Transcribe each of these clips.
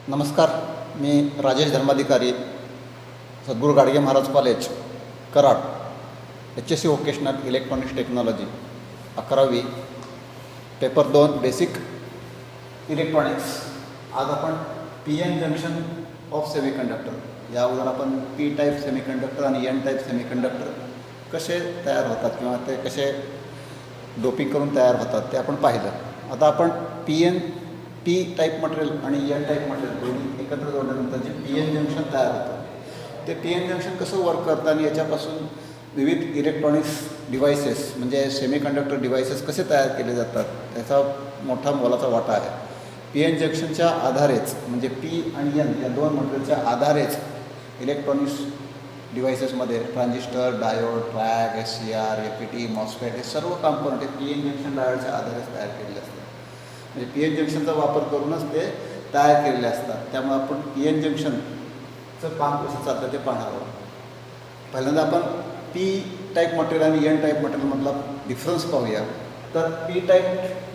नमस्कार. मी Rajesh Dharmadhikari, Sadguru Gadge Maharaj college Karad, HSC vocational electronics technology 11वी, paper 2 basic electronics. आज आपण PN जंक्शन ऑफ सेमीकंडक्टर या अगोदर आपण P टाईप सेमीकंडक्टर आणि N टाईप सेमीकंडक्टर कसे तयार होतात किंवा ते कसे डोपिंग करून तयार होतात ते आपण पाहिलं. आता आपण P टाईप मटेरियल आणि N टाईप मटेरियल दोन्ही एकत्र जोडल्यानंतर जे PN जंक्शन तयार होतं ते PN जंक्शन कसं वर्क करतं आणि याच्यापासून विविध इलेक्ट्रॉनिक्स डिव्हायसेस म्हणजे सेमीकंडक्टर डिव्हायसेस कसे तयार केले जातात त्याचा मोठा मोलाचा वाटा आहे. PN जंक्शनच्या आधारेच म्हणजे P आणि N या दोन मटेरियलच्या आधारेच इलेक्ट्रॉनिक्स डिव्हायसेसमध्ये transistor, diode, triac, SCR, FET, MOSFET हे सर्व कॉम्पोनंट हे PN जंक्शन डायोडच्या आधारेच तयार केलेले असतात. म्हणजे PN जंक्शनचा वापर करूनच ते तयार केलेले असतात. त्यामुळे आपण PN जंक्शनचं काम कसं चालतं ते पाहणार आहोत. पहिल्यांदा आपण P टाईप मटेरियल आणि N टाईप मटेरियलमधला डिफरन्स पाहूया. तर P टाईप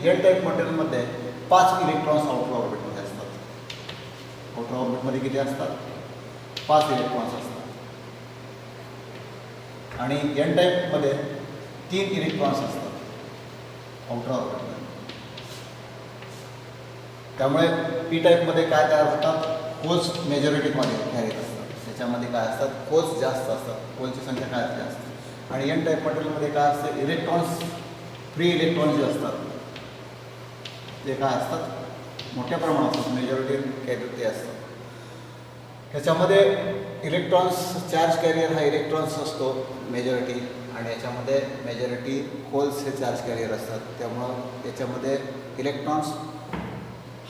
N टाईप मटेरियलमध्ये 5 इलेक्ट्रॉन्स आउटर ऑर्बिटमध्ये असतात. आउटर ऑर्बिटमध्ये किती असतात? 5 इलेक्ट्रॉन्स असतात. आणि N टाईपमध्ये 3 इलेक्ट्रॉन्स असतात आउटर ऑर्बिटमध्ये. त्यामुळे P टाईपमध्ये काय तयार होतात? होल्स मेजॉरिटीमध्ये कॅरी असतात. त्याच्यामध्ये काय असतात? होल्स जास्त असतात. होलची संख्या काय असते? आणि N टाईप मटेरियलमध्ये काय असतं? इलेक्ट्रॉन्स, फ्री इलेक्ट्रॉन्स जे असतात ते काय असतात? मोठ्या प्रमाणात असतात. मेजॉरिटी कॅरी ते असतात. ह्याच्यामध्ये इलेक्ट्रॉन्स, चार्ज कॅरियर हा इलेक्ट्रॉन्स असतो मेजॉरिटी, आणि याच्यामध्ये मेजॉरिटी होल्स हे चार्ज कॅरियर असतात. त्यामुळं याच्यामध्ये इलेक्ट्रॉन्स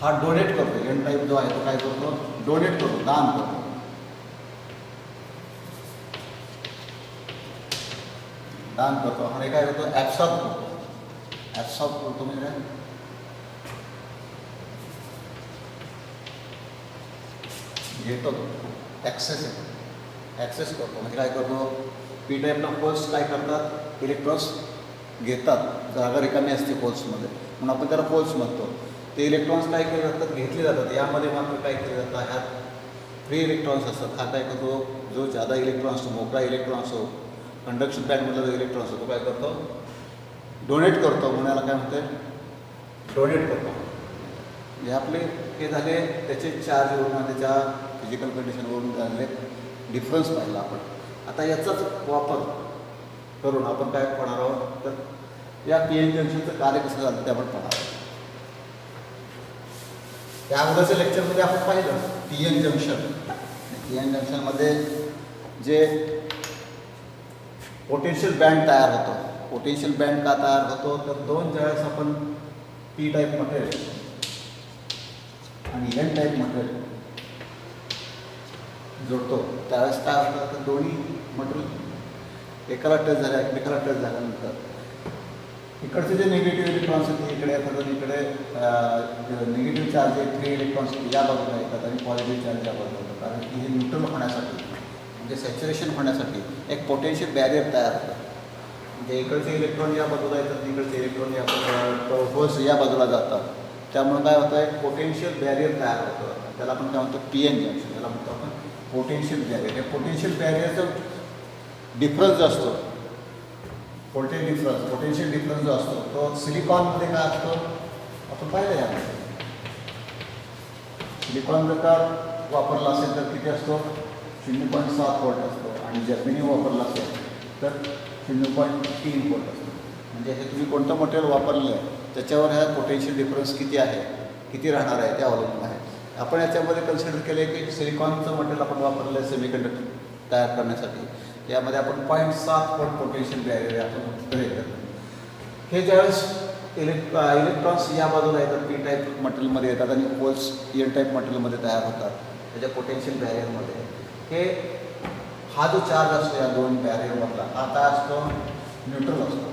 हा डोनेट करतो. N टाईप जो आहे तो काय करतो? डोनेट करतो, दान करतो. दान करतो आणि काय करतो? ॲब्सॉर्ब करतो. ॲब्सॉर्ब करतो म्हणजे काय? घेतो, ॲक्सेस करतो. म्हणजे काय करतो? P टाईपला होल्स काय करतात? इलेक्ट्रॉन्स घेतात. जागा रिकामी असते होल्समध्ये म्हणून आपण त्याला होल्स म्हणतो. ते इलेक्ट्रॉन्स काय केले जातात? घेतले जातात. यामध्ये मात्र काय केले जातं? ह्यात फ्री इलेक्ट्रॉन्स असतात. हा काय करतो? जो जादा इलेक्ट्रॉन असतो, मोकळा इलेक्ट्रॉन असतो, कंडक्शन बँडमधला जो इलेक्ट्रॉन असतो तो काय करतो? डोनेट करतो. म्हणून याला काय म्हणते? डोनेट करतो. हे आपले हे झाले त्याचे चार्जवरून, त्याच्या फिजिकल कंडिशनवरून झालेले डिफरन्स पाहिला आपण. आता याचाच वापर करून आपण काय पाहणार आहोत? तर या PN जंक्शनचं कार्य कसं झालं ते आपण पाहणार आहोत. त्या अगोदरच्या लेक्चरमध्ये आपण पाहिलं PN जंक्शन. PN जंक्शनमध्ये जे पोटेन्शियल बँड तयार होतो. पोटेन्शियल बँड का तयार होतो? तर दोन ज्यावेळेस आपण P टाईप मटेरियल आणि N टाईप मटेरियल जोडतो त्यावेळेस काय होतं? तर दोन्ही मटेरियल एकमेकाला टच झाल्यानंतर इकडचे जे निगेटिव्ह इलेक्ट्रॉन्स आहेत इकडे येतात आणि इकडे निगेटिव्ह चार्ज आहे, फ्री इलेक्ट्रॉन्स या बाजूला येतात आणि पॉझिटिव्ह चार्ज या बाजूला येतात. कारण की हे न्यूट्रल होण्यासाठी म्हणजे सॅच्युरेशन होण्यासाठी एक पोटेन्शियल बॅरियर तयार होतं. म्हणजे इकडचे इलेक्ट्रॉन या बाजूला येतात, इकडचे इलेक्ट्रॉन या बाजूला, होल्स या बाजूला जातात. त्यामुळे काय होतं? एक पोटेन्शियल बॅरियर तयार होतं. त्याला आपण काय म्हणतो? PN junction. त्याला म्हणतो आपण पोटेन्शियल बॅरियर. हे पोटेन्शियल बॅरियरचं डिफरन्स जो असतो, पोटेन्शियल डिफरन्स जो असतो तो सिलिकॉनमध्ये काय असतो? आपण पाहिलं यामध्ये सिलिकॉन जर का वापरला असेल तर किती असतो? 0.7 व्होल्ट असतो. आणि जर्मेनियम वापरला असेल तर 0.3 व्होल्ट असतो. म्हणजे हे तुम्ही कोणतं मटेरियल वापरलं आहे त्याच्यावर ह्या पोटेन्शियल डिफरन्स किती आहे, किती राहणार आहे ते अवलंबून आहे. आपण याच्यामध्ये कन्सिडर केले की सिलिकॉनचं मटेरियल आपण वापरलं आहे सेमीकंडक्टर तयार करण्यासाठी. यामध्ये आपण 0.7 व्होल्ट पोटेन्शियल बॅरियर आपण करेल. हे ज्यावेळेस इलेक्ट्रॉन्स या बाजूला येतात P टाईप मटेरियलमध्ये येतात आणि होल्स N टाईप मटेरियलमध्ये तयार होतात त्याच्या पोटेन्शियल बॅरियरमध्ये. हे हा जो चार्ज असतो या दोन बॅरियरमधला हा काय असतो? न्यूट्रल असतो.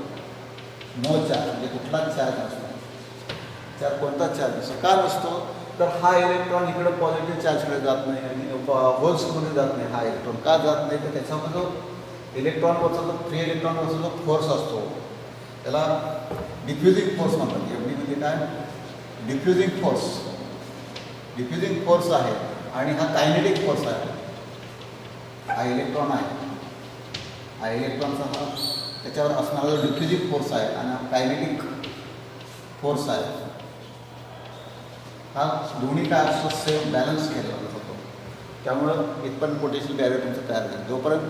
नो चार्ज म्हणजे कुठलाच चार्ज नसतो. कोणताच चार्ज नसतो. का नसतो? तर हा इलेक्ट्रॉन इकडं पॉझिटिव्ह चार्जकडे जात नाही आणि होल्समध्ये जात नाही. हा इलेक्ट्रॉन का जात नाही? तर त्याच्यामध्ये जो इलेक्ट्रॉनवरचा जो फ्री इलेक्ट्रॉनवरचा जो फोर्स असतो त्याला डिफ्युजिंग फोर्स म्हणतात. FD म्हणजे काय? डिफ्युजिंग फोर्स. डिफ्युजिंग फोर्स आहे आणि हा कायनेटिक फोर्स आहे. हा इलेक्ट्रॉन आहे, हा इलेक्ट्रॉनचा हा त्याच्यावर असणारा जो डिफ्युजिंग फोर्स आहे आणि हा कायनेटिक फोर्स आहे, हा दोन्ही काय असतो सेम बॅलन्स केला जातो. त्यामुळं इथपर्यंत पोटेन्शियल बॅरियर तुमचं तयार झालं. जोपर्यंत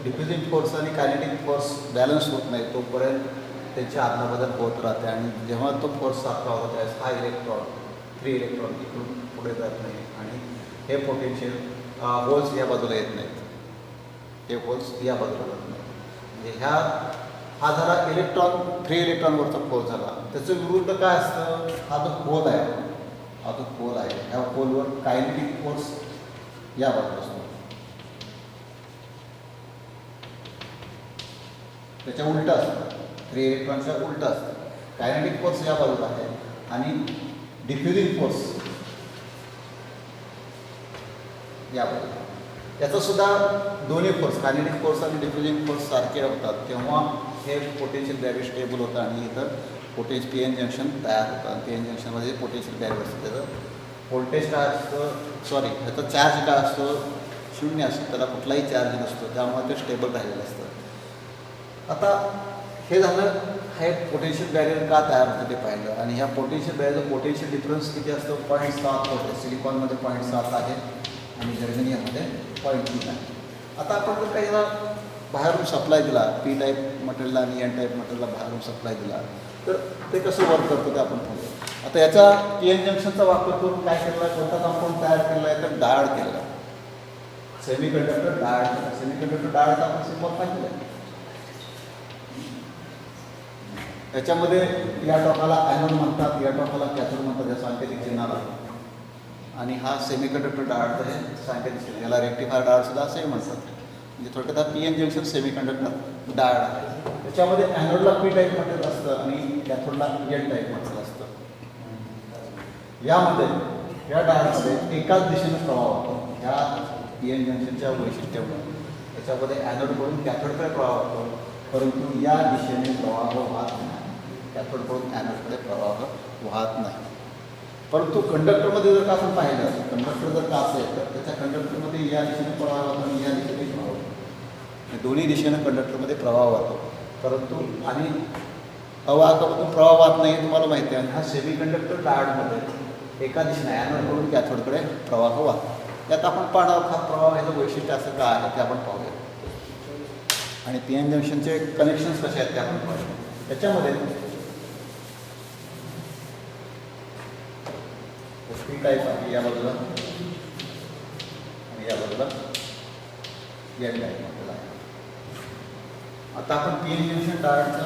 डिफ्युजिंग फोर्स आणि कायनेटिक फोर्स बॅलन्स होत नाही तोपर्यंत त्यांची आदलाबदल होत राहते आणि जेव्हा तो फोर्स सारखा होतो त्यावेळेस हा इलेक्ट्रॉन, फ्री इलेक्ट्रॉन इकडून पुढे जात नाही आणि हे पोटेन्शियल होल्स या बाजूला येत नाहीत, हे होल्स या बाजूला जात नाहीत. म्हणजे हा झाला इलेक्ट्रॉन, फ्री इलेक्ट्रॉनवरचा फोर्स झाला. त्याचं विरुद्ध काय असतं, हा जो होल आहे, हा जो होल आहे ह्या होलवर कायनेटिक फोर्स या बाजूला असतो, त्याच्या उलटं असतं. फ्री इलेक्ट्रॉनच्या उलटं असतं. कायनेटिक फोर्स या बाजूला आहे आणि डिफ्युजिंग फोर्स या बाजूला. याचासुद्धा दोन्ही फोर्स, कायनेटिक फोर्स आणि डिफ्युजिंग फोर्स सारखे होतात तेव्हा हे पोटेन्शियल बॅरियर स्टेबल होतं आणि इथं पी एन जंक्शन तयार होतं. आणि पी एन जंक्शनमध्ये पोटेन्शियल बॅरियर असतं, त्याचं व्होल्टेज काय असतं, ह्याचा चार्ज काय असतो, शून्य असतं, त्याला कुठलाही चार्ज नसतो, त्यामुळे ते स्टेबल राहिलेलं असतं. आता हे झालं, हे पोटेन्शियल बॅरियर का तयार होतं ते पाहिलं. आणि ह्या पोटेन्शियल बॅरियरचं पोटेन्शियल डिफरन्स किती असतं, 0.7 होतं. सिलिकॉनमध्ये 0.7 आहे आणि जर्मेनियममध्ये 0.3 आहे. आता आपण जर काही बाहेरून सप्लाय दिला, पी टाईप मटेरियलला आणि एन टाईप मटेरियलला बाहेरून सप्लाय दिला तर ते कसं वर्क करतं ते आपण पाहूया. आता याचा पी एन जंक्शनचा वापर करून काय केलेला आहे, कोणता कंपाऊंड तयार केलेला आहे तर डायोड केलेला आहे, सेमीकंडक्टर डायोड. सेमीकंडक्टर डायोडचा आपण सिम्बॉल पाहिलेला आहे. याच्यामध्ये या टोकाला ॲनोड म्हणतात, या टोकाला कॅथोड म्हणतात, या सांकेतिक चिन्हाला. आणि हा सेमीकंडक्टर डायोड आहे सांकेतिक चिन्ह, याला रेक्टिफायर डायोड सुद्धा असंही म्हणतात. म्हणजे थोडक्यात हा P N junction semiconductor diode आहे. त्याच्यामध्ये ॲनोडला पी टाईप मटेरियल असतं आणि कॅथोडला एन टाईप मटेरियल असतं. यामध्ये या डायोडमध्ये एकाच दिशेने प्रवाह होतो. ह्या पी एन जंक्शनच्या वैशिष्ट्यामुळे त्याच्यामध्ये ॲनोडकडून कॅथोडकडे प्रवाह होतो, परंतु या दिशेने प्रवाह वाहत नाही, कॅथोडकडून ॲनोडकडे प्रवाह वाहत नाही. परंतु कंडक्टरमध्ये जर का आपण पाहिलं, कंडक्टर जर का असेल तर त्याच्या कंडक्टरमध्ये या दिशेने प्रवाह वाहतो आणि या दिशेने प्रवाह वाहतो, दोन्ही दिशेनं कंडक्टरमध्ये प्रवाह वाहतो. परंतु आणि अवाहकामधून प्रवाह वाहत नाही तुम्हाला माहिती आहे. आणि हा सेमीकंडक्टर डायोडमध्ये एका दिशेने ॲनोडकडून कॅथोडकडे प्रवाह वाहतो. त्यात आपण पाहणार हा प्रवाह ह्याचं वैशिष्ट्य असं काय आहे ते आपण पाहूया. आणि पी एन जंक्शनचे कनेक्शन्स कसे आहेत ते आपण पाहूया. त्याच्यामध्ये पी टाईप आहे या बाजूला आणि या बाजूला एन टाईप मटेरियल आहे. आता आपण पी एन जंक्शन डायोडचं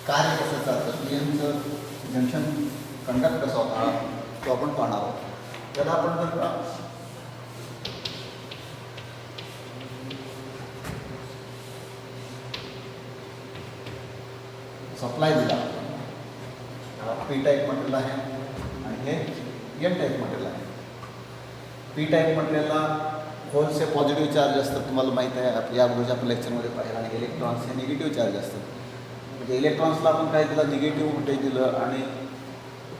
कार्य कसं चालतं, पी एनचं जंक्शन कंडक्ट कसा होता तो आपण पाहणार आहोत. त्याला आपण जर का सप्लाय दिला, पी टाईप मटेरियल आहे आणि हे एन टाईप मटेरियल आहे. पी टाईप मटेरियलला होल्सचे पॉझिटिव्ह चार्ज असतात, तुम्हाला माहीत आहे, या अगोदरच्या आपण लेक्चरमध्ये पाहिलं. आणि इलेक्ट्रॉन्स हे निगेटिव्ह चार्ज असतात. म्हणजे इलेक्ट्रॉन्सला आपण काय दिलं, निगेटिव्ह व्होल्टेज दिलं आणि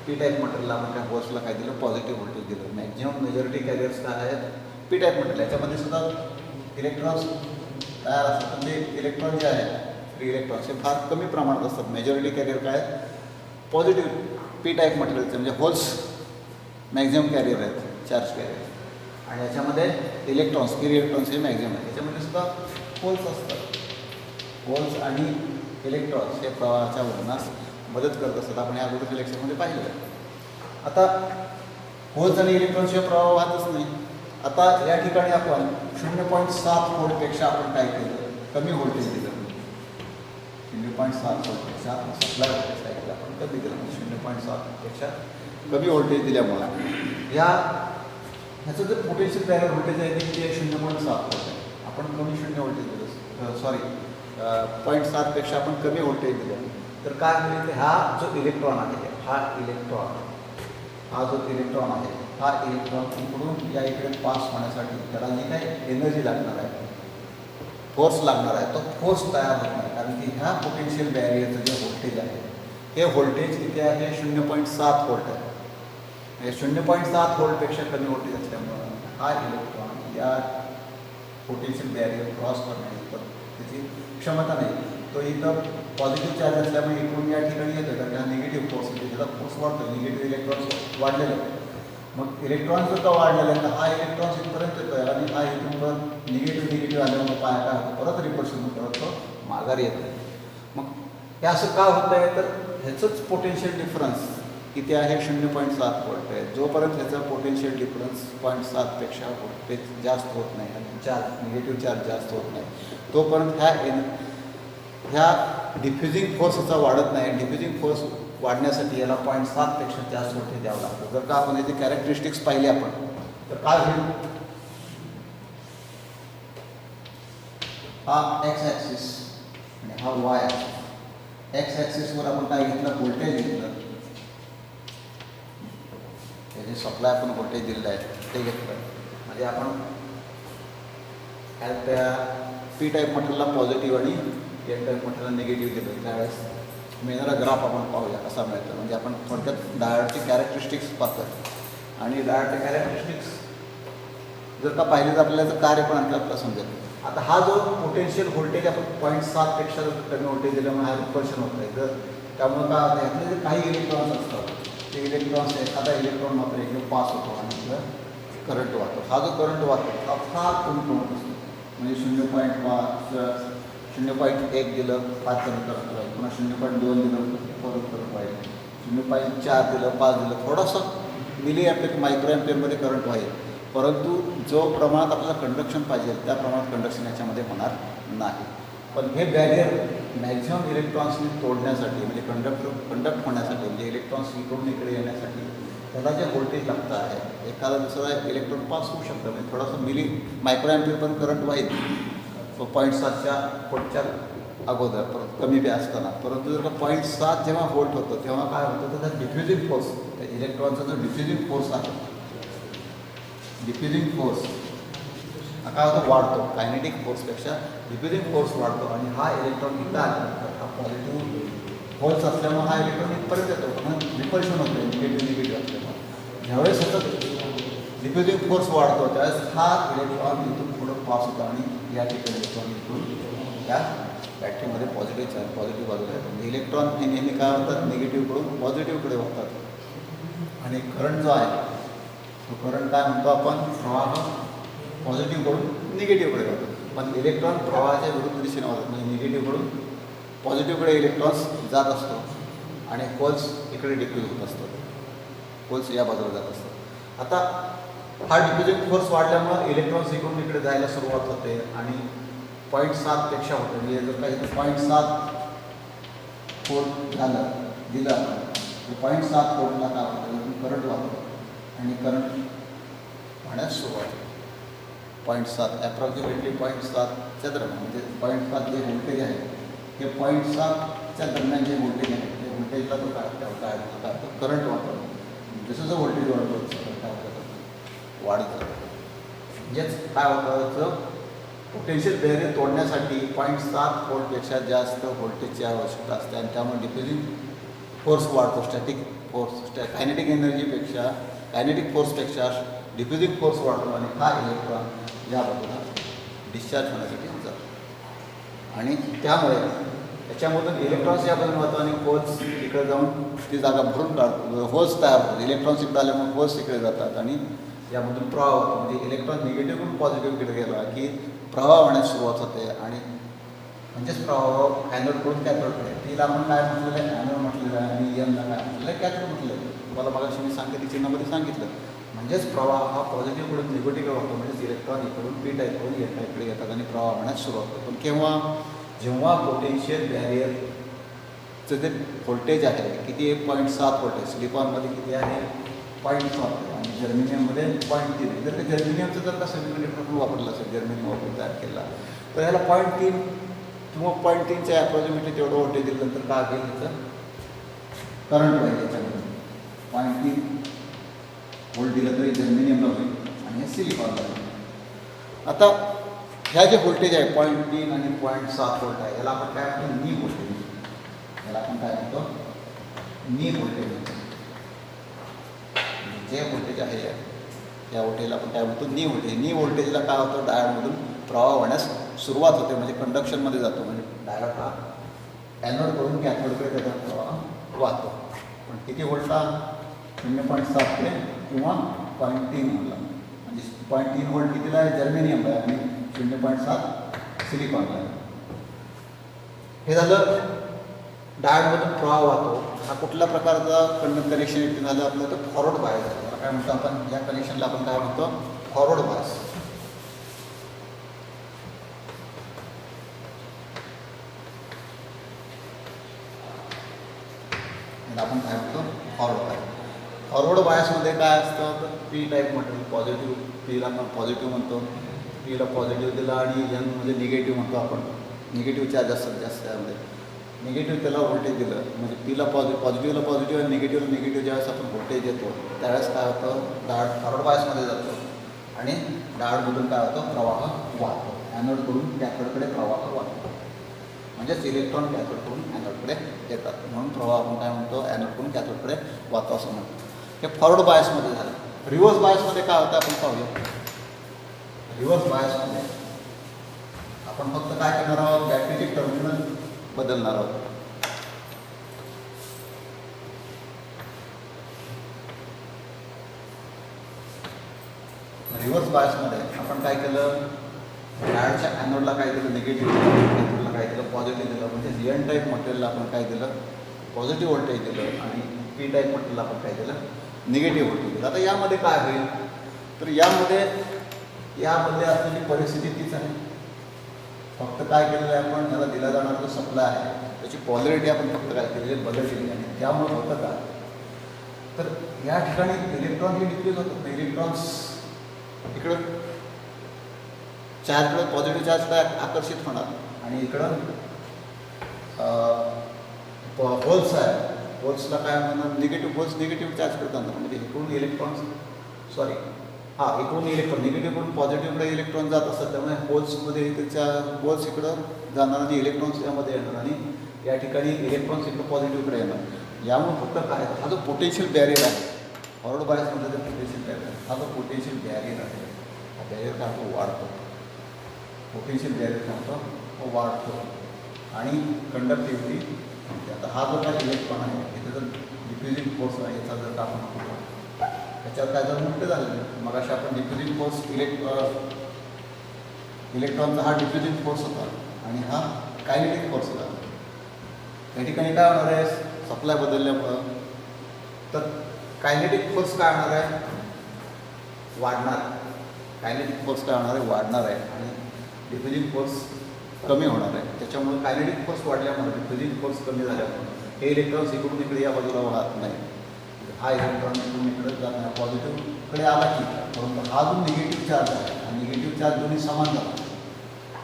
पी टाईप मटेरियलला आपण काय होल्सला काय दिलं, पॉझिटिव्ह व्होल्टेज दिलं. मॅक्झिमम मेजॉरिटी कॅरियर्स काय आहेत, पी टाईप मटेरियल. याच्यामध्ये सुद्धा इलेक्ट्रॉन्स तयार असतात, पण ते इलेक्ट्रॉन जे आहेत फ्री इलेक्ट्रॉन्स हे फार कमी प्रमाणात असतात. मेजॉरिटी कॅरियर काय आहेत, पॉझिटिव्ह पी टाईप मटेरियलचे, म्हणजे होल्स मॅक्झिमम कॅरियर आहेत, चार्ज कॅरियर. आणि याच्यामध्ये इलेक्ट्रॉन्स, फ्री इलेक्ट्रॉन्स हे मॅक्झिमम आहे. याच्यामध्ये सुद्धा होल्स असतात. होल्स आणि इलेक्ट्रॉन्स हे प्रवाहाच्या वर्णास मदत करत असतात. आपण या अगोदरच्या लेक्चरमध्ये पाहिलं आहे. आता होल्स आणि इलेक्ट्रॉन्सचे प्रवाह वाहतच नाही. आता या ठिकाणी आपण 0.7 व्होल्टपेक्षा आपण काय केलं, कमी व्होल्टेज दिलं. 0.7 व्होल्टपेक्षा सप्लाय व्होल्टेज काय केलं आपण कमी दिलं, 0.7पेक्षा कमी व्होल्टेज दिल्यामुळे ह्याचं जर पोटेन्शियल बॅरियर व्होल्टेज आहे ते किती आहे, 0.7 व्होल्ट आहे. आपण कमी 0 व्होल्टेज दिलं, 0.7पेक्षा आपण कमी व्होल्टेज दिलं तर काय होईल, हा जो इलेक्ट्रॉन आहे, हा जो इलेक्ट्रॉन आहे, हा इलेक्ट्रॉन इकडून या इकडे पास होण्यासाठी त्याला जी काही एनर्जी लागणार आहे, फोर्स लागणार आहे, तो फोर्स तयार होत नाही. कारण की ह्या पोटेन्शियल बॅरियरचं जे व्होल्टेज आहे हे व्होल्टेज किती आहे, 0.7 व्होल्ट आहे. हे 0.7 व्होल्टपेक्षा कमी व्होल्टेज असल्यामुळं हा इलेक्ट्रॉन या पोटेन्शियल बॅरियर क्रॉस करण्याची त्याची क्षमता नाही. तो इथं पॉझिटिव्ह चार्ज असल्यामुळे इकडून या ठिकाणी येतो तर त्या निगेटिव्ह फोर्स येते, त्याचा फोर्स वाढतो, निगेटिव्ह इलेक्ट्रॉन्स वाढलेले आहे. मग इलेक्ट्रॉन जर का वाढलेला आहे तर हा इलेक्ट्रॉन्स इथपर्यंत येतो आहे आणि हा इथून परत निगेटिव्ह आल्यामुळे काय होतं, परत रिपल्शन परत तो माघारी येतो आहे. मग हे असं का होतं आहे तर ह्याचंच पोटेन्शियल डिफरन्स किती आहे, 0.7 व्होल्ट आहे. जोपर्यंत ह्याचा पोटेन्शियल डिफरन्स 0.7पेक्षा व्होल्टेज जास्त होत नाही आणि चार्ज निगेटिव्ह चार्ज जास्त होत नाही तोपर्यंत ह्या डिफ्युजिंग फोर्स ह्याचा वाढत नाही. डिफ्युजिंग फोर्स वाढण्यासाठी याला 0.7पेक्षा जास्त व्होल्टेज द्यावं लागतं. जर का आपण याचे कॅरेक्टरिस्टिक्स पाहिले आपण तर काय होईल, हा एक्स ॲक्सिस आणि हा वाय ॲक्सिस. एक्स ॲक्सिसवर आपण काय घेतलं, व्होल्टेज घेतलं, हे जे सप्लाय आपण व्होल्टेज दिलेलं आहे ते घेतलं. म्हणजे आपण त्या पी टाईप मटेरियलला पॉझिटिव्ह आणि एन टाईप मटेरियलला निगेटिव्ह दिलं. त्यावेळेस मिळणारा ग्राफ आपण पाहूया कसा मिळतो. म्हणजे आपण थोडक्यात डायोडची कॅरेक्टरिस्टिक्स पाहतो आणि डायोडचे कॅरेक्टरिस्टिक्स जर का पाहिले तर आपल्याला त्याचं कार्य पण आपल्याला समजेल. आता हा जो पोटेन्शियल व्होल्टेज आपण 0.7पेक्षा कमी व्होल्टेज दिल्यामुळे हा रिपल्शन होत आहे. जर त्यामुळे काय होतं, ह्यातले जे काही इलेक्ट्रॉन्स असतात ते इलेक्ट्रॉन्स एखादा इलेक्ट्रॉन मात्र एकदम पास होतो आणि आपलं करंट वाहतो. हा जो करंट वाहतो हा फार कमी प्रमाणात असतो. म्हणजे 0.1 दिलं 5 करंट वाईल, पुन्हा 0.2 दिलं परत करंट वाईल, 0.4 दिलं 5 दिलं, थोडासा मिली ॲम्पियर मायक्रो ॲम्पियरमध्ये करंट वाईल. परंतु जो प्रमाणात आपल्याला कंडक्शन पाहिजे त्या प्रमाणात कंडक्शन याच्यामध्ये होणार नाही. पण हे बॅरियर मॅक्झिमम इलेक्ट्रॉन्सनी तोडण्यासाठी म्हणजे कंडक्ट होण्यासाठी म्हणजे इलेक्ट्रॉन्स इकडून इकडे येण्यासाठी त्याला जे व्होल्टेज लागतं आहे, एखादा दुसरा इलेक्ट्रॉन पास होऊ शकतं. म्हणजे थोडंसं मिली मायक्रो ॲम्पियर पण करंट वाईल तो 0.7च्या व्होल्टच्या अगोदर परत कमी बी असताना. परंतु जर का 0.7 जेव्हा व्होल्ट होतं तेव्हा काय होतं, त्याचा डिफ्युजिंग फोर्स, त्या इलेक्ट्रॉनचा जो डिफ्युजिंग फोर्स आहे, डिफ्युजिंग फोर्स हा काय होतो, वाढतो. कायनेटिक फोर्सपेक्षा डिफ्युजिंग फोर्स वाढतो आणि हा इलेक्ट्रॉन इथं आल्यानंतर हा पॉझिटिव्ह होल्स असल्यामुळे हा इलेक्ट्रॉन इथपर्यंत येतो, पण रिपल्शन होतं निगेटिव्ह असल्यामुळे. ज्यावेळेस सतत डिफ्युजिंग फोर्स वाढतो त्यावेळेस हा इलेक्ट्रॉन इथून पुढं पास होतो आणि या ठिकाणी इलेक्ट्रॉन इथून या बॅटरीमध्ये पॉझिटिव्ह बाजूला येतो. म्हणजे इलेक्ट्रॉन हे नेहमी काय होतात, निगेटिव्हकडून पॉझिटिव्हकडे वाहतात आणि करंट जो आहे तो करंट काय म्हणतो आपण, प्रवाह पॉझिटिव्हकडून निगेटिव्हकडे जातो. पण इलेक्ट्रॉन प्रवाहाच्या विरुद्ध दिशेने वाहतात. म्हणजे निगेटिव्हकडून पॉझिटिव्हकडे इलेक्ट्रॉन्स जात असतो आणि होल्स इकडे डिफ्यूज होत असतात, होल्स या बाजूला जात असतात. आता हा डिफ्युजिंग फोर्स वाढल्यामुळे इलेक्ट्रॉन्स इकडून इकडे जायला सुरुवात होते आणि 0.7पेक्षा होते. म्हणजे जर काही 0.7 व्होल्ट झालं दिलं तर 0.7 व्होल्टला काय होतं, करंट वाहतो आणि करंट वाहण्यास सुरुवात होते. 0.7 ॲप्रॉक्सिमेटली 0.7च्या दरम्यान म्हणजे 0.7 जे व्होल्टेज आहे हे 0.7च्या दरम्यान जे व्होल्टेज आहे ते व्होल्टेजला तो काय होतं, करंट वाहतो. जसं जसं व्होल्टेज वाढतो तसं काय होतं, वाढत जातं. म्हणजेच काय होतं, पोटेन्शियल बॅरियर तोडण्यासाठी 0.7 व्होल्टपेक्षा जास्त व्होल्टेजची आवश्यकता असते आणि त्यामुळे डिफ्युजिंग फोर्स वाढतो. स्टॅटिक फोर्स कायनेटिक फोर्सपेक्षा डिफ्युजिंग फोर्स वाढतो आणि हा इलेक्ट्रॉन या बाजूला डिस्चार्ज होण्यासाठी जातो आणि त्यामुळे त्याच्यामधून इलेक्ट्रॉन्स या बाजूला वाहतो आणि होल्स इकडे जाऊन ती जागा भरून काढतो, होल्स तयार होतात. इलेक्ट्रॉन्स इकडे आल्यामुळे होल्स इकडे जातात आणि यामधून प्रवाह होतो. म्हणजे इलेक्ट्रॉन निगेटिव्हकडून पॉझिटिव्हकडे गेला की प्रवाह होण्यास सुरुवात होते आणि म्हणजेच प्रवाह ॲनोडकडून कॅथोडकडे. तिला आपण काय म्हटलेलं आहे, ॲनोड म्हटलेलं आहे आणि यमला काय म्हटलेलं आहे, कॅथोड म्हटलेलं आहे. तुम्हाला मगाशी मी सांगितलं चिन्हामध्ये सांगितलं. म्हणजेच प्रवाह हा पॉझिटिव्हकडून निगेटिव्ह होतो. म्हणजेच इलेक्ट्रॉन इकडून पी टाईपकडून एन टाईपकडे येतात आणि प्रवाह होण्यास सुरुवात होतो. पण केव्हा, जेव्हा पोटेन्शियल बॅरियरचं जे व्होल्टेज आहे किती आहे, 0.7 व्होल्ट आहे. सिलिकॉनमध्ये किती आहे, 0.7 आणि जर्मेनियममध्ये 0.3. जर का जर्मेनियमचं जर का सेमीकंडक्टर आपण वापरलं असेल, जर्मेनियम वापरून तयार केला तर ह्याला 0.3 किंवा 0.3च्या ॲप्रॉक्सिमेटली तेवढं व्होल्टेज दिल्यानंतर काय होईल, त्याचं करंट पाहिजे याच्यामध्ये 0.3 व्होल्ट दिलं तरी जर्मेनियमला होईल आणि हे सिलिकॉनला होईल. आता ह्या जे व्होल्टेज आहे 0.3 आणि 0.7 व्होल्ट आहे याला आपण काय म्हणतो, नी व्होल्टेज. याला आपण काय म्हणतो, नी व्होल्टेज. जे व्होल्टेज आहे या व्होल्टेजला आपण काय म्हणतो नी व्होल्टेज. नी व्होल्टेजला काय होतं, डायोडमधून प्रवाह होण्यास सुरुवात होते, म्हणजे कंडक्शनमध्ये जातो. म्हणजे डायोड हा ॲनोडकडून कॅथोडकडे त्याचा प्रवाह वाहतो. पण किती व्होल्टला, 0.7 ते किंवा 0.3 व्होल्टला. म्हणजे 0.3 व्होल्ट कितीला आहे, जर्मेनियमला आहे, आणि 0.7 सिलिकॉनला आहे. हे झालं डायोडमधून प्रवाह वाहतो. हा कुठल्या प्रकारचा कनेक्शन झालं आपलं, तर फॉरवर्ड बायस झालं. काय म्हणतो आपण या कनेक्शनला, आपण काय म्हणतो, फॉरवर्ड बायस. आपण काय म्हणतो, फॉरवर्ड बायस. फॉरवर्ड बायसमध्ये काय असतं, तर पी टाईप मटेरियल, पॉझिटिव्ह पीला आपण पॉझिटिव्ह म्हणतो, पीला पॉझिटिव्ह दिला, आणि एन म्हणजे निगेटिव्ह म्हणतो आपण. निगेटिव्ह चार्ज असतात जास्त त्यामध्ये. निगेटिव्ह त्याला व्होल्टेज दिलं, म्हणजे पीला पॉझिटिव्हला पॉझिटिव्ह आणि निगेटिव्हला निगेटिव्ह ज्यावेळेस आपण व्होल्टेज देतो त्यावेळेस काय होतं, डायोड फॉरवर्ड बायसमध्ये जातो, आणि डायोडमधून काय होतं, प्रवाह वाहतो. ॲनोडकडून कॅथोडकडे प्रवाह वाहतो. म्हणजेच इलेक्ट्रॉन कॅथोडकडून ॲनोडकडे येतात, म्हणून प्रवाह आपण काय म्हणतो, ॲनोडकडून कॅथोडकडे वाहतो असं म्हणतो. हे फॉरवर्ड बायसमध्ये झालं. रिव्हर्स बायसमध्ये काय होतं आपण पाहूया. रिव्हर्स बायसमध्ये आपण फक्त काय करणार आहोत, बॅटरीचे टर्मिनल बदलणार आहोत. रिव्हर्स बायसमध्ये आपण काय केलं, डायोडच्या ॲनोडला काय दिलं, निगेटिव्ह, कॅथोडला काय दिलं, पॉझिटिव्ह दिलं. म्हणजे एन टाईप मटेरियलला आपण काय दिलं, पॉझिटिव्ह व्होल्टेज दिलं, आणि पी टाईप मटेरियलला आपण काय दिलं, निगेटिव्ह व्होल्टेज दिलं. आता यामध्ये काय होईल, तर यामध्ये असलेली परिस्थिती तीच आहे. फक्त काय केलेलं आहे, आपण त्याला दिला जाणारा जो सप्लाय आहे त्याची पॉलॅरिटी आपण फक्त काय केलेली बदललेली आहे. त्यामुळे होतं काय, तर या ठिकाणी इलेक्ट्रॉन हे डिक्रीज होतात. इलेक्ट्रॉन्स इकडं चार्जकडे पॉझिटिव्ह चार्ज काय आकर्षित होणार, आणि इकडं होल्स आहे, होल्सला काय म्हणणार, निगेटिव्ह होल्स निगेटिव्ह चार्जकडे जाणार. म्हणजे इकडून इलेक्ट्रॉन्स इकडून इलेक्ट्रॉन निगेटिव्हकडून पॉझिटिव्हकडे इलेक्ट्रॉन जात असतात. त्यामुळे होल्समध्ये त्याच्या होल्स इकडं जाणार, आणि इलेक्ट्रॉन्स यामध्ये येणार, आणि या ठिकाणी इलेक्ट्रॉन्स इकडं पॉझिटिव्हकडे येणार. यामुळे फक्त काय, हा जो पोटेन्शियल बॅरियर आहे, फॉरवर्ड बायसमध्ये जो पोटेन्शियल बॅरियर, हा जो पोटेन्शियल बॅरियर आहे, हा बॅरियर काय होतो, वाढतो. पोटेन्शियल बॅरियर काय होतो, वाढतो, आणि कंडक्टिव्हिटी. आता हा जो काय इलेक्ट्रॉन आहे, इथे जर डिफ्युजिंग फोर्स आहे, याचा जर आपण त्याच्यावर काय जर उलटं झालं, मग अशा आपण डिफ्युजिंग फोर्स इलेक्ट्रॉनचा हा डिफ्युजिंग फोर्स होता, आणि हा कायनेटिक फोर्स होता. या ठिकाणी काय होणार आहे, सप्लाय बदलल्यामुळं, तर कायनेटिक फोर्स काय होणार आहे, वाढणार. कायनेटिक फोर्स काय होणार आहे, वाढणार आहे, आणि डिफ्युजिंग फोर्स कमी होणार आहे. त्याच्यामुळे कायनेटिक फोर्स वाढल्यामुळे डिफ्युजिंग फोर्स कमी झाल्यामुळे हे इलेक्ट्रॉन्स इकडून इकडे या बाजूला वाहत नाही. हा इलेक्ट्रॉन इकडून इकडे जात नाही, पॉझिटिव्हकडे आला की, परंतु हा जो निगेटिव्ह चार्ज आहे, हा निगेटिव्ह चार्ज दोन्ही समान झाला.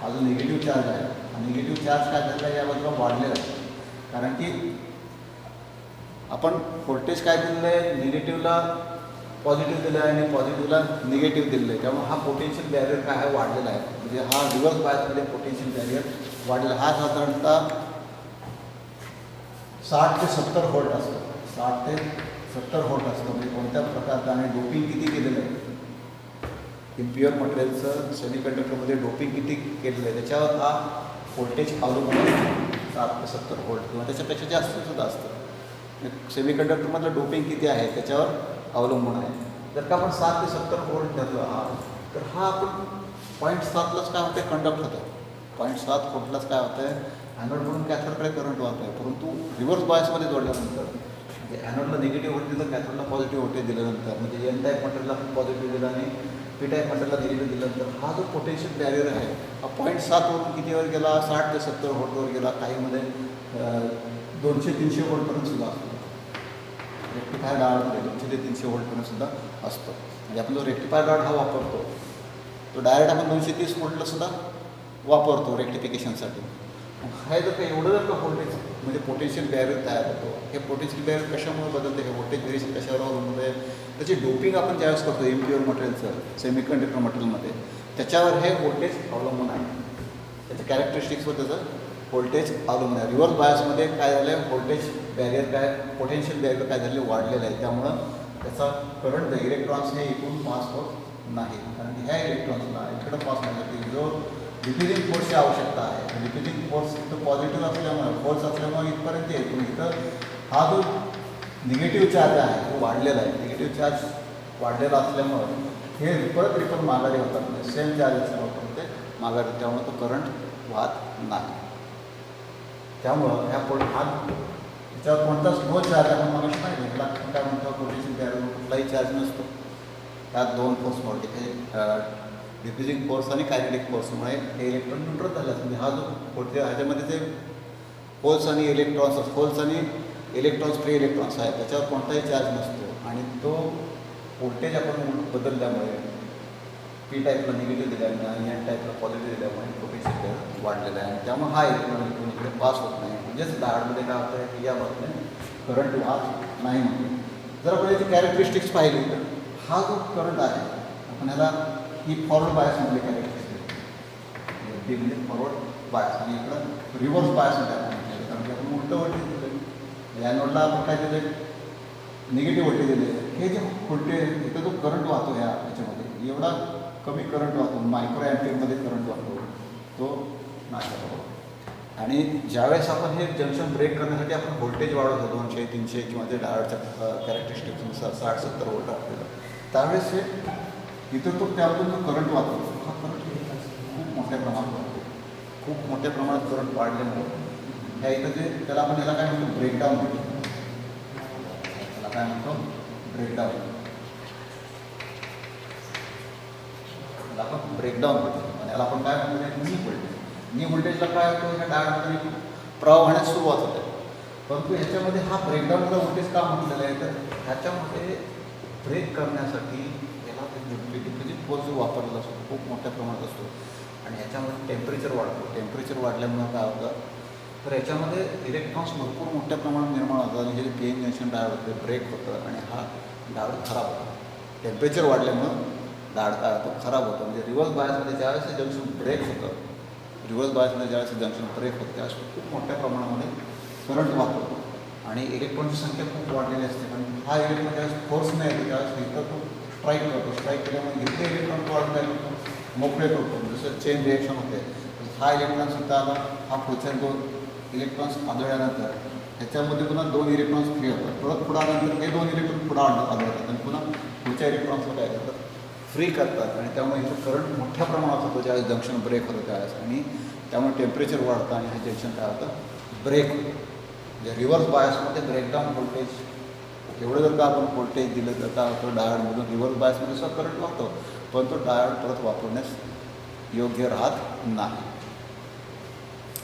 हा जो निगेटिव्ह चार्ज आहे, हा निगेटिव्ह चार्ज काय झालेला आहे, या बाजूला वाढलेला आहे. कारण की आपण व्होल्टेज काय दिलेलं आहे, निगेटिव्हला पॉझिटिव्ह दिलं आहे, आणि पॉझिटिव्हला निगेटिव्ह दिलेलं आहे. त्यामुळे हा पोटेन्शियल बॅरियर काय आहे, वाढलेला आहे. म्हणजे हा रिव्हर्स बायसमध्ये पोटेन्शियल बॅरियर वाढलेला. हा साधारणतः 60 ते 70 व्होल्ट असतो. 60 ते 70 व्होल्ट असतो. म्हणजे कोणत्या प्रकारचा, आणि डोपिंग किती केलेलं आहे, इम्प्युअर मटेरियलचं सेमीकंडक्टरमध्ये डोपिंग किती केलेलं आहे त्याच्यावर हा व्होल्टेज अवलंबून आहे. 60 ते 70 व्होल्ट किंवा त्याच्यापेक्षा जास्त सुद्धा असतं. सेमीकंडक्टरमधलं डोपिंग किती आहे त्याच्यावर अवलंबून आहे. जर का आपण 60 ते 70 व्होल्ट धरलं तर हा आपण 0.7लाच काय होतं, कंडक्ट होतं. 0.7 व्होल्टलाच काय होतं आहे, ॲनोडकडून कॅथोडकडे करंट वाहतो आहे. परंतु रिव्हर्स बायसमध्ये जोडल्यानंतर, म्हणजे ॲनोडला निगेटिव्ह व्होल्टेज दिलं, कॅथोडला पॉझिटिव्ह व्होल्टेज दिल्यानंतर, म्हणजे एन टाईप मटेरियलला पॉझिटिव्ह दिलं आणि पी टाईप मटेरियलला निगेटिव्ह दिल्यानंतर, हा जो पोटेन्शियल बॅरियर आहे हा 0.7वरून कितीवर गेला, 60 ते 70 व्होल्टवर गेला. काहीमध्ये 200-300 व्होल्टपर्यंत सुद्धा असतो. रेक्टिफायर डायोडमध्ये 200 ते 300 व्होल्टपर्यंत सुद्धा असतो. म्हणजे आपण जो रेक्टिफायर डायोड हा वापरतो तो डायरेक्ट आपण 230 व्होल्टला सुद्धा वापरतो रेक्टिफिकेशनसाठी. हे जर का एवढं जर का व्होल्टेज म्हणजे पोटेन्शियल बॅरियर तयार होतो, हे पोटेन्शियल बॅरियर कशामुळे बदलते, हे व्होल्टेज व्हेरिएशन कशावर अवलंबून आहे, त्याची डोपिंग आपण ज्यावेळेस करतो इम्प्युअर मटेरियलचं सेमीकंडक्टर मटेरियलमध्ये, त्याच्यावर हे व्होल्टेज अवलंबून आहे. त्याच्या कॅरेक्टरिस्टिक्सवर त्याचं व्होल्टेज अवलंबून आहे. रिव्हर्स बायसमध्ये काय झालं आहे, व्होल्टेज बॅरियर काय, पोटेन्शियल बॅरियर काय झाले वाढलेलं आहे. त्यामुळं त्याचा करंट इलेक्ट्रॉन्स हे इकडून पास होत नाही, कारण की ह्या इलेक्ट्रॉन्सला इकडं पास होण्यासाठी जो डिफ्युजिंग फोर्सची आवश्यकता आहे, डिफ्युजिंग फोर्स इथं पॉझिटिव्ह असल्यामुळे फोर्स असल्यामुळे इथपर्यंत येतो. इथं हा जो निगेटिव्ह चार्ज आहे तो वाढलेला आहे, निगेटिव्ह चार्ज वाढलेला असल्यामुळं हे परत रिटर्न माघारी होतात, म्हणजे सेम चार्ज असल्यामुळे पण ते माघारी, त्यामुळे तो करंट वाहत नाही. त्यामुळं ह्या हा त्याच्यावर कोणताच नो चार्ज आपण मग पाहिजे, ह्याला काय म्हणतो पोटेन्शियल बॅरियर, कुठलाही चार्ज नसतो. त्यात दोन फोर्समुळे डिफ्युजिंग फोर्स आणि कायनेटिक फोर्समुळे हे इलेक्ट्रॉन न्यूट्रल झाले असते. हा जो पोटे ह्याच्यामध्ये जे होल्स आणि इलेक्ट्रॉन्स फ्री इलेक्ट्रॉन्स आहे त्याच्यावर कोणताही चार्ज नसतो, आणि तो व्होल्टेज आपण बदलल्यामुळे पी टाईपला निगेटिव्ह दिल्यामुळे आणि एन टाईपला पॉझिटिव्ह दिल्यामुळे पोटेन्शियल बॅरियर वाढलेला आहे, आणि त्यामुळे हा इलेक्ट्रॉन इकडे पास होत नाही. म्हणजेच डायोडमध्ये काय होतं आहे की या बाजूने करंट वाहत नाही. म्हणजे जर आपण याची कॅरेक्टरिस्टिक्स पाहिली तर हा जो करंट आहे आपण ह्याला ही फॉरवर्ड बायसमध्ये कॅरेक्टरिस्टिक म्हणजे फॉरवर्ड बायस, आणि इकडं रिव्हर्स बायसमध्ये आपण म्हटलेलं, कारण की आपण उलटं व्होल्टेज दिलं. या नोडला आपण काय दिले, निगेटिव्ह व्होल्टेज दिले. हे जे व्होल्टेज इथं जो करंट वाहतो ह्याच्यामध्ये एवढा कमी करंट वाहतो, मायक्रो ॲम्पियरमध्ये करंट वाहतो, तो नाही. आणि ज्यावेळेस आपण हे जंक्शन ब्रेक करण्यासाठी आपण व्होल्टेज वाढवतो 200, 300 किंवा ते डायोडच्या कॅरेक्टरिस्टिक्सनुसार 60-70 व्होल्ट आपल्याला, त्यावेळेस हे इथं तो त्यातून जो करंट वाहतो हा करंट खूप मोठ्या प्रमाणात वाहतो. खूप मोठ्या प्रमाणात करंट वाढल्यामुळे ह्या इथं जे त्याला आपण ह्याला काय म्हणतो ब्रेकडाऊन म्हणतो, त्याला काय म्हणतो ब्रेकडाऊन, त्याला आपण ब्रेकडाऊन म्हणतो. आणि याला आपण काय म्हणतो नी व्होल्टेजला काय होतो, ह्या डायोडमध्ये प्रवाह होण्यास सुरुवात होते. परंतु ह्याच्यामध्ये हा ब्रेकडाऊनचा व्होल्टेज का म्हटलेला आहे, तर ह्याच्यामध्ये ब्रेक करण्यासाठी याला डिफ्युजिंग फोर्स जो वापरलेला असतो खूप मोठ्या प्रमाणात असतो, आणि ह्याच्यामध्ये टेम्परेचर वाढतो. टेम्परेचर वाढल्यामुळे काय होतं, तर याच्यामध्ये इलेक्ट्रॉन्स भरपूर मोठ्या प्रमाणात निर्माण होतात, आणि हे पी एन जंक्शन डायोड होते ब्रेक होतं, आणि हा डायोड खराब होतो. टेम्परेचर वाढल्यामुळं डायोड काय होतो खराब होतं. म्हणजे रिव्हर्स बायसमध्ये ज्यावेळेस जंक्शन ब्रेक होतं, रिव्हर्स बायसमध्ये ज्यावेळेस जंक्शन ब्रेक होतं त्यावेळेस खूप मोठ्या प्रमाणामध्ये करंट वाहतो, आणि इलेक्ट्रॉनची संख्या खूप वाढलेली असते. कारण हा इलेक्ट्रॉन ज्यावेळेस फोर्स नाही येतो त्यावेळेस इथं तो स्ट्राईक करतो, स्ट्राईक केल्यामुळे इथे इलेक्ट्रॉन वाढून काय करतो, मोकळे करतो, जसं चेन रिएक्शन होते. हा इलेक्ट्रॉन सुद्धा आला, हा पुढच्या 2 इलेक्ट्रॉन्स आढळल्यानंतर ह्याच्यामध्ये पुन्हा 2 इलेक्ट्रॉन्स फ्री होतात, परत पुढे आल्यानंतर हे 2 इलेक्ट्रॉन पुढे आढळतात, आणि पुन्हा पुढच्या इलेक्ट्रॉन्सला काय करतात फ्री करतात, आणि त्यामुळे इथं करंट मोठ्या प्रमाणात होतो ज्यावेळेस जंक्शन ब्रेक होतं त्यावेळेस, आणि त्यामुळे टेम्परेचर वाढतं, आणि हे जंक्शन काय होतं ब्रेक होतं. म्हणजे रिव्हर्स बायसमध्ये ब्रेकडाऊन व्होल्टेज एवढं जर का आपण व्होल्टेज दिलं तर काय होतं, डायोडमधून रिव्हर्स बायसमध्ये सुद्धा करंट वाहतो, पण तो डायोड परत वापरण्यास योग्य राहत नाही.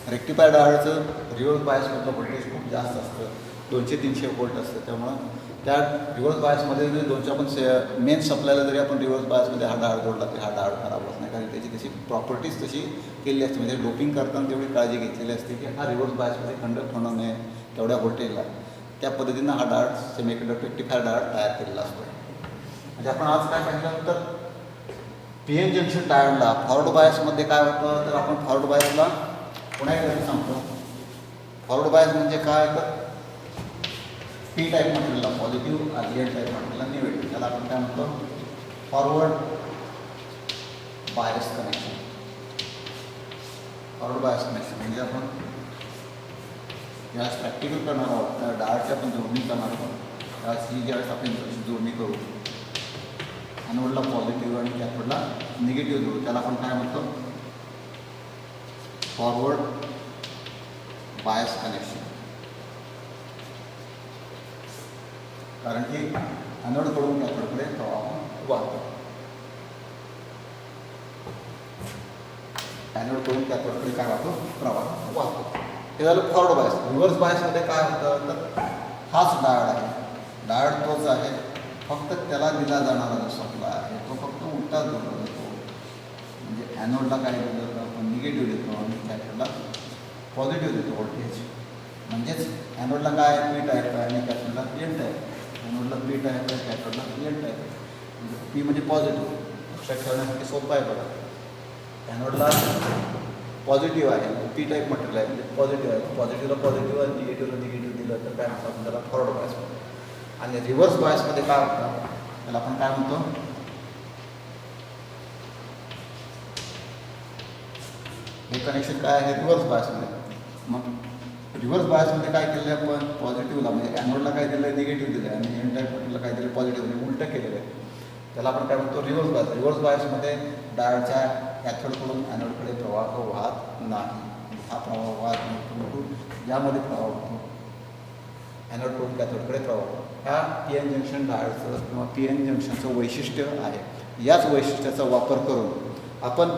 रेक्टिफायर डायोडचं रिव्हर्स बायसमधलं व्होल्टेज खूप जास्त असतं, 200-300 व्होल्ट असतं. त्यामुळं त्या रिव्हर्स बायसमध्ये जरी 200 आपण मेन सप्लायला जरी आपण रिव्हर्स बायसमध्ये हा डायोड जोडला तर हा डायोड खराब होत नाही, कारण त्याची तशी प्रॉपर्टीज तशी केलेली असते. म्हणजे डोपिंग करताना तेवढी काळजी घेतलेली असते की हा रिव्हर्स बायसमध्ये कंडक्ट होणार नाही तेवढ्या व्होल्टेजला, त्या पद्धतीनं हा डायोड सेमीकंडक्टर रेक्टिफायर डायोड तयार केलेला असतो. म्हणजे आपण आज काय पाहिलं तर पी एन जंक्शन डायोडला फॉरवर्ड बायसमध्ये काय होतं, तर आपण फॉरवर्ड बायसला पुन्हा एकदा सांगतो. फॉरवर्ड बायस म्हणजे काय, तर पी टाईप मटेरियलला पॉझिटिव्ह आणि एन टाईप मटेरियलला निगेटिव्ह, त्याला आपण काय म्हणतो forward bias connection. Forward bias connection म्हणजे आपण ज्यावेळेस प्रॅक्टिकल करणार आहोत त्या डायोडची आपण जोडणी करणार आहोत, त्यावेळेस ही ज्यावेळेस आपण जोडणी करू, एनोडला पॉझिटिव्ह आणि कॅथोडला निगेटिव्ह जोडू, त्याला आपण काय म्हणतो फॉरवर्ड बायस कनेक्शन. कारण की एनोडकडून कॅथोडकडे प्रवाह वाहतो, एनोडकडून कॅथोडकडे काय वाहतो प्रवाह वाहतो. हे झालं फॉरवर्ड बायस. रिव्हर्स बायसमध्ये काय होतं, तर हाच डायोड आहे, डायोड तोच आहे, फक्त त्याला दिला जाणारा जो सप्लाय आहे तो फक्त उलटा जोडला जातो. म्हणजे ॲनोडला काय दिलं तर आपण निगेटिव्ह देतो आणि कॅथोडला पॉझिटिव्ह देतो व्होल्टेज. म्हणजेच ॲनोडला काय पी टाईप आहे आणि कॅथोडला एन टाईप. ॲनोडला पी टाईप आहे, कॅथोडला एन टाईप आहे. म्हणजे पी म्हणजे पॉझिटिव्ह, लक्षात ठेवण्यासाठी सोपं आहे बघा. ॲनोडला पॉझिटिव्ह आहे, पी टाईप मटेरियल आहे म्हणजे पॉझिटिव्ह आहे, पॉझिटिव्हला पॉझिटिव्ह आणि निगेटिव्हला निगेटिव्ह दिलं तर काय म्हणतात आपण त्याला फॉरवर्ड बायस म्हणतो. आणि रिव्हर्स बायसमध्ये काय होतं, त्याला आपण काय म्हणतो, हे कनेक्शन काय आहे रिव्हर्स बायसमध्ये. मग रिव्हर्स बायसमध्ये काय केलं आहे आपण, पॉझिटिव्हला म्हणजे ॲनोडला काय दिलं आहे निगेटिव्ह दिलं आहे आणि एन टाईपला काय दिलं पॉझिटिव्ह म्हणजे उलटं केलेलं आहे. त्याला आपण काय म्हणतो रिव्हर्स बायस. रिव्हर्स बायसमध्ये डायोडच्या कॅथोडकडून ॲनोडकडे प्रवाह वाहत नाही. हा प्रवाह वाहत नाही, यामध्ये प्रवाह होतो, ॲनोडकडून कॅथोडकडे प्रवाह होतो. ह्या पी एन जंक्शन डायोडचं किंवा पी एन जंक्शनचं वैशिष्ट्य आहे. याच वैशिष्ट्याचा वापर करून आपण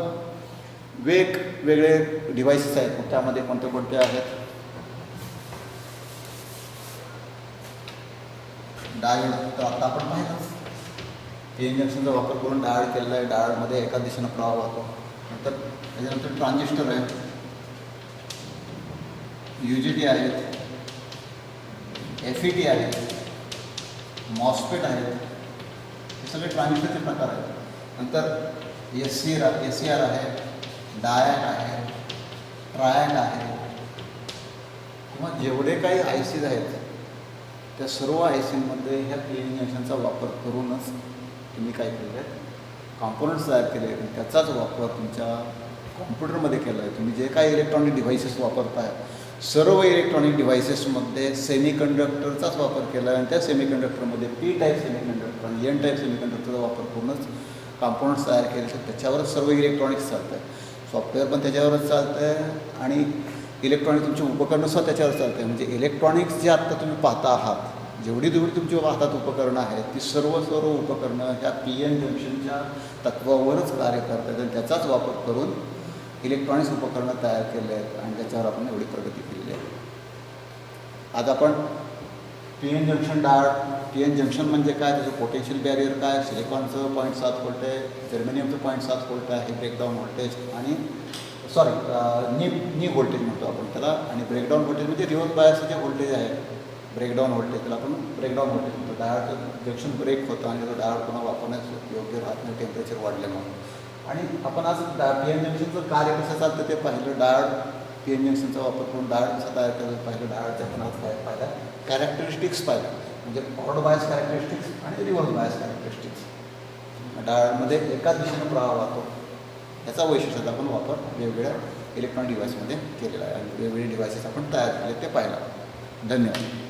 वेगवेगळे डिव्हाइसेस आहेत. त्यामध्ये कोणते कोणते आहेत, डायोड तर आता आपण पाहिलं पी एन जंक्शनचा वापर करून डायोड केलेला आहे. डायोडमध्ये एका दिशेनं प्रवाह वाहतो. नंतर त्याच्यानंतर ट्रान्झिस्टर आहे, UJT आहेत, FET आहेत, मॉस्फेट आहेत. हे सगळे ट्रान्झिस्टरचे प्रकार आहेत. नंतर SCR आहे, डायॅक आहे, ट्रायॅक आहे, किंवा जेवढे काही ICs आहेत त्या सर्व ICमध्ये ह्या पी एन जंक्शनचा वापर करूनच तुम्ही काय केलं आहे, कॉम्पोनंट्स तयार केले आहेत. त्याचाच वापर तुमच्या कॉम्प्युटरमध्ये केला आहे. तुम्ही जे काही इलेक्ट्रॉनिक डिव्हाइसेस वापरताय, सर्व इलेक्ट्रॉनिक डिव्हाइसेसमध्ये सेमीकंडक्टरचाच वापर केला आहे आणि त्या सेमीकंडक्टरमध्ये P टाईप सेमीकंडक्टर आणि N टाईप सेमीकंडक्टरचा वापर करूनच कॉम्पोनंट्स तयार केले. तर त्याच्यावरच सर्व इलेक्ट्रॉनिक्स चालतं आहे. सॉफ्टवेअर पण त्याच्यावरच चालतं आहे आणि इलेक्ट्रॉनिक तुमची उपकरणंसुद्धा त्याच्यावर चालतं आहे. म्हणजे इलेक्ट्रॉनिक्स जे आत्ता तुम्ही पाहता आहात, जेवढी तुमची हातात उपकरणं आहेत ती सर्व उपकरणं ह्या पी एन जंक्शनच्या तत्वावरच कार्य करतात आणि त्याचाच वापर करून इलेक्ट्रॉनिक्स उपकरणं तयार केले आहेत आणि त्याच्यावर आपण एवढी प्रगती केलेली आहे. आज आपण P N junction P N junction म्हणजे काय, त्याचं पोटेन्शियल बॅरियर काय, सिलिकॉनचं 0.7 व्होल्ट आहे, जर्मेनियमचं 0.7 व्होल्ट आहे, ब्रेकडाऊन व्होल्टेज आणि नी व्होल्टेज म्हणतो आपण त्याला. आणि ब्रेकडाऊन व्होल्टेज म्हणजे रिव्हर्स बायसचं जे व्होल्टेज आहे ब्रेकडाऊन व्होल्टेज, त्याला आपण ब्रेकडाऊन व्होल्टेज म्हणतो. डायोड जंक्शन ब्रेक होतं आणि तो डायोड पुन्हा वापरण्यास योग्य राहत नाही टेम्परेचर वाढल्यामुळे. आणि आपण आज पी एन जंक्शनचं कार्य कसं चालतं ते पाहिलं. डायोड पी एन जंक्शनचा वापर करून डायोड कसा तयार केला पाहिलं. डायोडच्या आपण आज काय पाहिलं, कॅरेक्टरिस्टिक्स पाहिलं, म्हणजे फॉरवर्ड बायस कॅरेक्टरिस्टिक्स आणि रिव्हर्स बायस कॅरेक्टरिस्टिक्स. डायोडमध्ये एकाच दिशेनं प्रवाह वाहतो, याचा वैशिष्ट्याचा आपण वापर वेगवेगळ्या इलेक्ट्रॉनिक डिव्हाइसमध्ये केलेला आहे आणि वेगवेगळे डिव्हाइसेस आपण तयार केले ते पाहिलं. धन्यवाद.